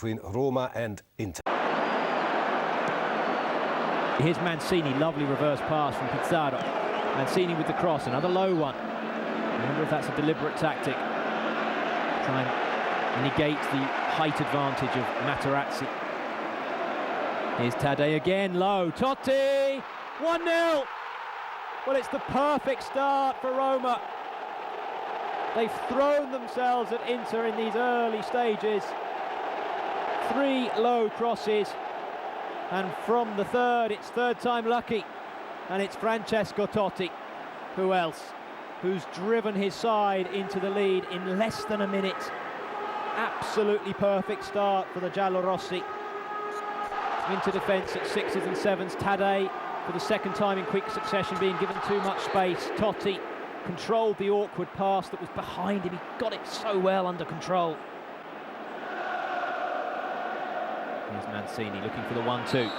between Roma and Inter. Here's Mancini, lovely reverse pass from Pizarro. Mancini with the cross, another low one. I wonder if that's a deliberate tactic. Try and negate the height advantage of Materazzi. Here's Tadej again, low. Totti! 1-0! Well, it's the perfect start for Roma. They've thrown themselves at Inter in these early stages. 3 low crosses. And from the third, it's third time lucky. And it's Francesco Totti. Who else? Who's driven his side into the lead in less than a minute. Absolutely perfect start for the Giallorossi. Into defence at 6s and 7s. Tadej, for the second time in quick succession, being given too much space. Totti controlled the awkward pass that was behind him. He got it so well under control. Here's Mancini looking for the 1-2.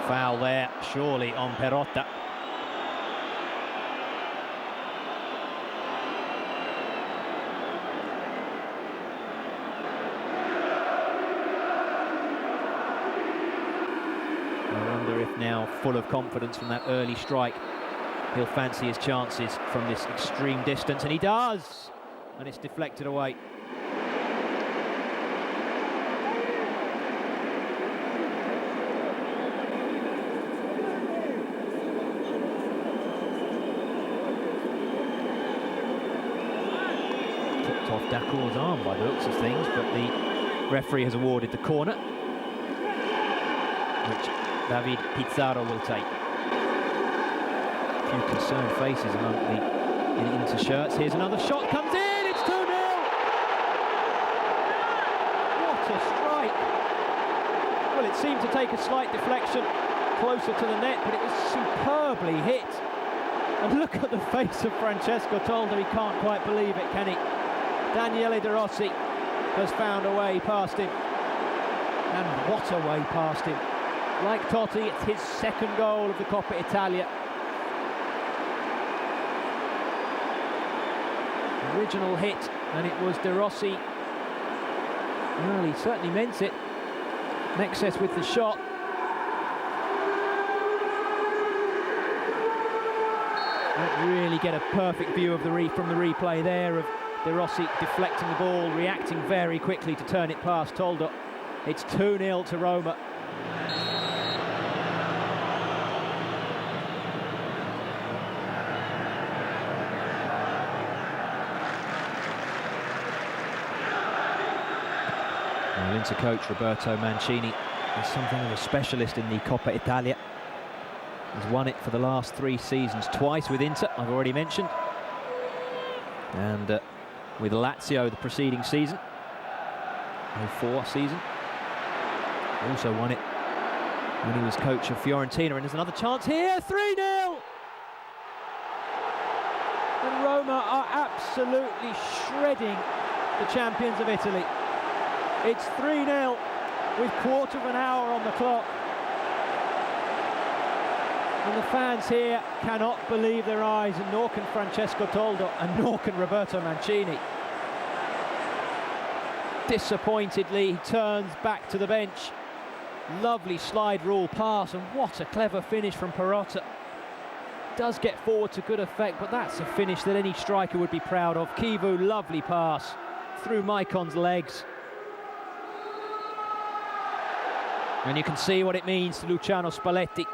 Foul there, surely on Perotta. I wonder if now, full of confidence from that early strike, he'll fancy his chances from this extreme distance, and he does! And it's deflected away. Tipped off Dacour's arm by the looks of things, but the referee has awarded the corner, which David Pizarro will take. A few concerned faces among the Inter shirts. Here's another shot, comes in, it's 2-0! What a strike! Well, it seemed to take a slight deflection closer to the net, but it was superbly hit. And look at the face of Francesco Totti, he can't quite believe it, can he? Daniele De Rossi has found a way past him. And what a way past him. Like Totti, it's his second goal of the Coppa Italia. Original hit, and it was De Rossi. Well, he certainly meant it. Nexus with the shot. Don't really get a perfect view of from the replay there of De Rossi deflecting the ball, reacting very quickly to turn it past Toldo. It's 2-0 to Roma. Well, Inter coach Roberto Mancini is something of a specialist in the Coppa Italia. He's won it for the last 3 seasons, twice with Inter, I've already mentioned, and with Lazio the preceding season, 04 season. He also won it when he was coach of Fiorentina, and there's another chance here, 3-0! And Roma are absolutely shredding the champions of Italy. It's 3-0 with quarter of an hour on the clock. And the fans here cannot believe their eyes, and nor can Francesco Toldo, and nor can Roberto Mancini. Disappointedly, he turns back to the bench. Lovely slide rule pass, and what a clever finish from Perotta. Does get forward to good effect, but that's a finish that any striker would be proud of. Kivu, lovely pass through Maicon's legs. And you can see what it means to Luciano Spalletti.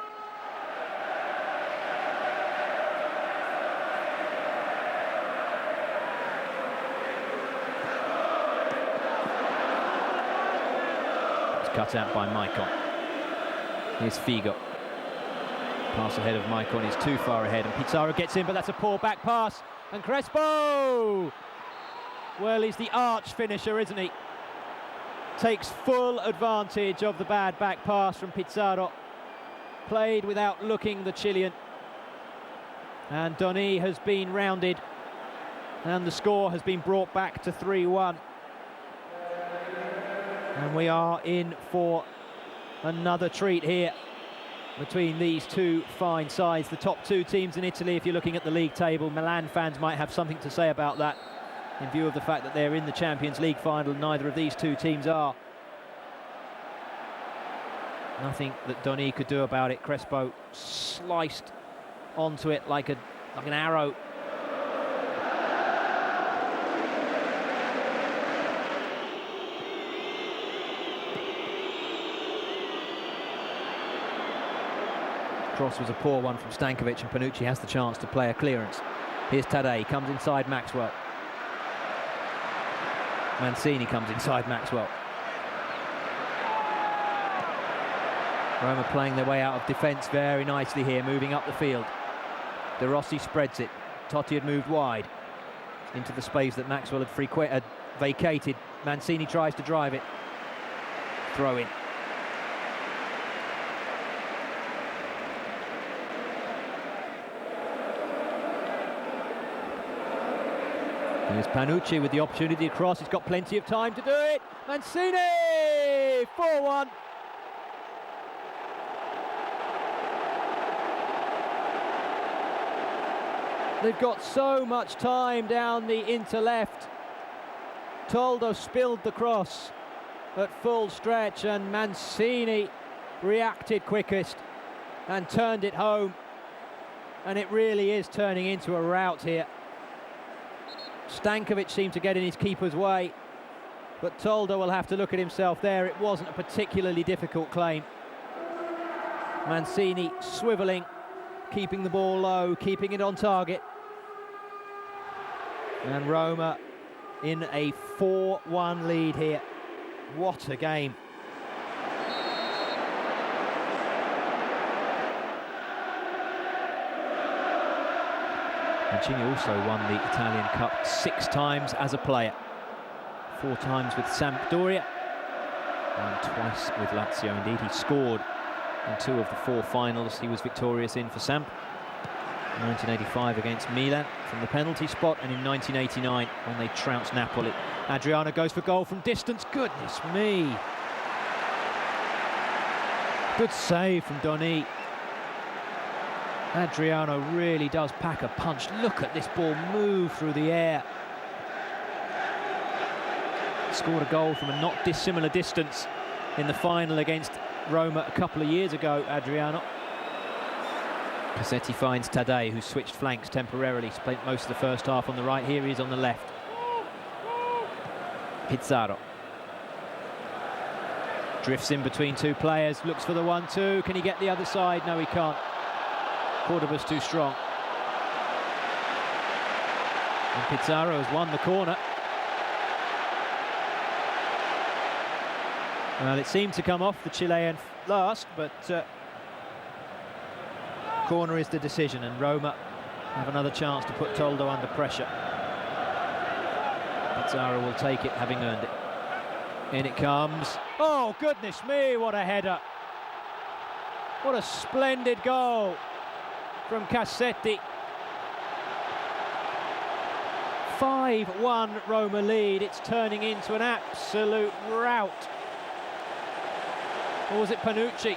Cut out by Maicon. Here's Figo. Pass ahead of Maicon is too far ahead, and Pizarro gets in, but that's a poor back pass. And Crespo! Well, he's the arch finisher, isn't he? Takes full advantage of the bad back pass from Pizarro. Played without looking, the Chilean. And Doni has been rounded, and the score has been brought back to 3-1. And we are in for another treat here between these two fine sides. The top 2 teams in Italy, if you're looking at the league table. Milan fans might have something to say about that in view of the fact that they're in the Champions League final. Neither of these 2 teams are. Nothing that Donny could do about it. Crespo sliced onto it like an arrow. Cross was a poor one from Stankovic, and Panucci has the chance to play a clearance. Here's Tadej, comes inside Maxwell. Mancini comes inside Maxwell. Roma playing their way out of defence very nicely here, moving up the field. De Rossi spreads it. Totti had moved wide into the space that Maxwell had vacated. Mancini tries to drive it. Throw in. Here's Panucci with the opportunity across. He's got plenty of time to do it. Mancini! 4-1. They've got so much time down the inter-left. Toldo spilled the cross at full stretch, and Mancini reacted quickest and turned it home. And it really is turning into a rout here. Stankovic seemed to get in his keeper's way, but Toldo will have to look at himself there. It wasn't a particularly difficult claim. Mancini swivelling, keeping the ball low, keeping it on target. And Roma in a 4-1 lead here. What a game. Mancini also won the Italian Cup 6 times as a player. 4 times with Sampdoria and twice with Lazio. Indeed, he scored in 2 of the 4 finals he was victorious in for Samp. 1985 against Milan from the penalty spot, and in 1989 when they trounced Napoli. Adriano goes for goal from distance. Goodness me. Good save from Donny. Adriano really does pack a punch. Look at this ball move through the air. Scored a goal from a not dissimilar distance in the final against Roma a couple of years ago, Adriano. Cassetti finds Tadej, who switched flanks temporarily, spent most of the first half on the right. Here he is on the left. Pizarro drifts in between 2 players, looks for the 1-2. Can he get the other side? No, he can't. Cordoba's too strong. And Pizarro has won the corner. Well, it seemed to come off the Chilean last, but corner is the decision, and Roma have another chance to put Toldo under pressure. Pizarro will take it, having earned it. In it comes. Oh, goodness me, what a header. What a splendid goal from Cassetti. 5-1 Roma lead. It's turning into an absolute rout. Or was it Panucci?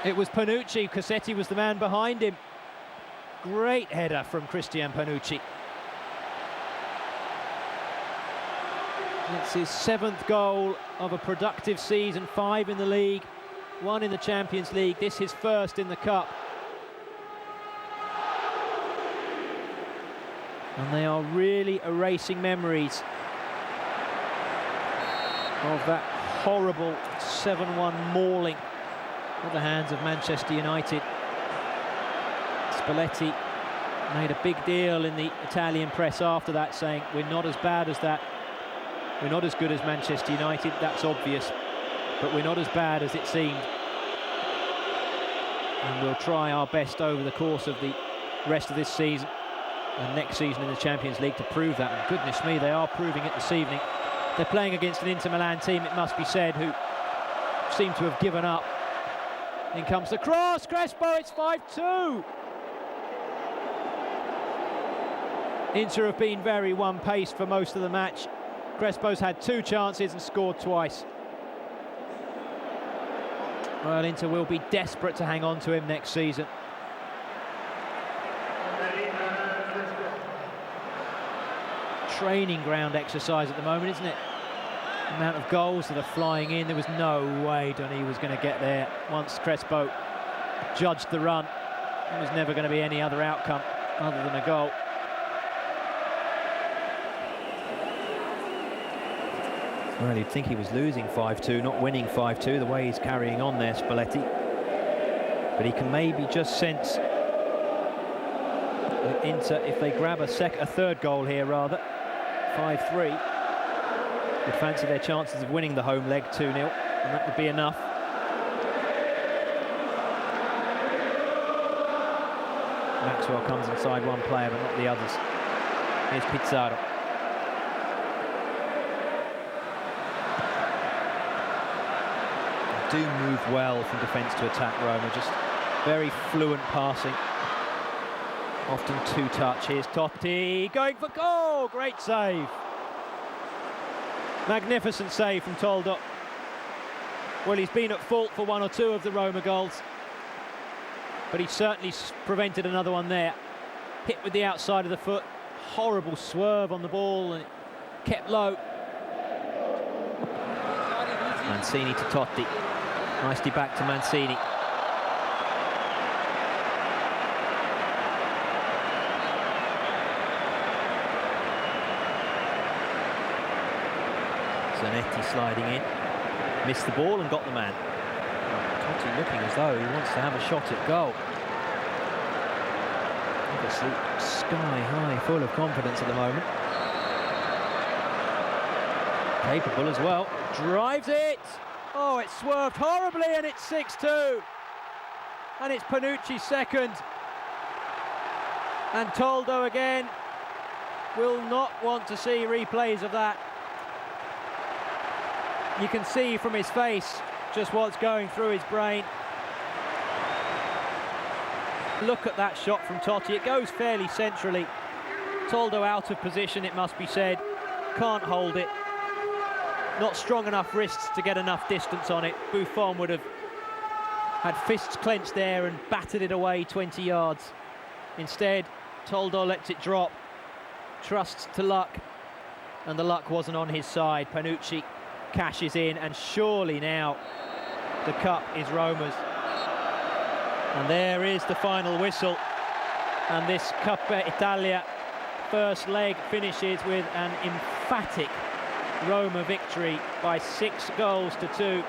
It was Panucci. Cassetti was the man behind him. Great header from Christian Panucci. It's his 7th goal of a productive season, 5 in the league, 1 in the Champions League. This is first in the Cup. And they are really erasing memories of that horrible 7-1 mauling at the hands of Manchester United. Spalletti made a big deal in the Italian press after that, saying we're not as bad as that. We're not as good as Manchester United, that's obvious, but we're not as bad as it seemed. And we'll try our best over the course of the rest of this season and next season in the Champions League to prove that. And goodness me, they are proving it this evening. They're playing against an Inter Milan team, it must be said, who seem to have given up. In comes the cross, Crespo, it's 5-2. Inter have been very one-paced for most of the match. Crespo's had 2 chances and scored twice. Well, Inter will be desperate to hang on to him next season. Training ground exercise at the moment, isn't it? amount of goals that are flying in, there was no way Donny was going to get there. Once Crespo judged the run, there was never going to be any other outcome other than a goal. Well, you'd think he was losing 5-2, not winning 5-2, the way he's carrying on there, Spalletti. But he can maybe just sense that Inter, if they grab a third goal here rather, 5-3, would fancy their chances of winning the home leg 2-0, and that would be enough. Maxwell comes inside one player, but not the others. Here's Pizarro. They do move well from defence to attack, Roma, just very fluent passing. Often two-touch. Here's Totti going for goal. Great save. Magnificent save from Toldo. Well, he's been at fault for one or two of the Roma goals, but he certainly prevented another one there. Hit with the outside of the foot. Horrible swerve on the ball, and it kept low. Mancini to Totti. Nicely back to Mancini. Zanetti sliding in, missed the ball and got the man. Totti looking as though he wants to have a shot at goal. Obviously sky high, full of confidence at the moment. Capable as well, drives it! Oh, it swerved horribly, and it's 6-2. And it's Panucci's second. And Toldo again will not want to see replays of that. You can see from his face just what's going through his brain. Look at that shot from Totti. It goes fairly centrally. Toldo out of position, it must be said. Can't hold it. Not strong enough wrists to get enough distance on it. Buffon would have had fists clenched there and battered it away 20 yards. Instead, Toldo lets it drop, trusts to luck, and the luck wasn't on his side. Panucci cashes in, and surely now the cup is Roma's. And there is the final whistle, and this Coppa Italia first leg finishes with an emphatic Roma victory by 6 goals to 2.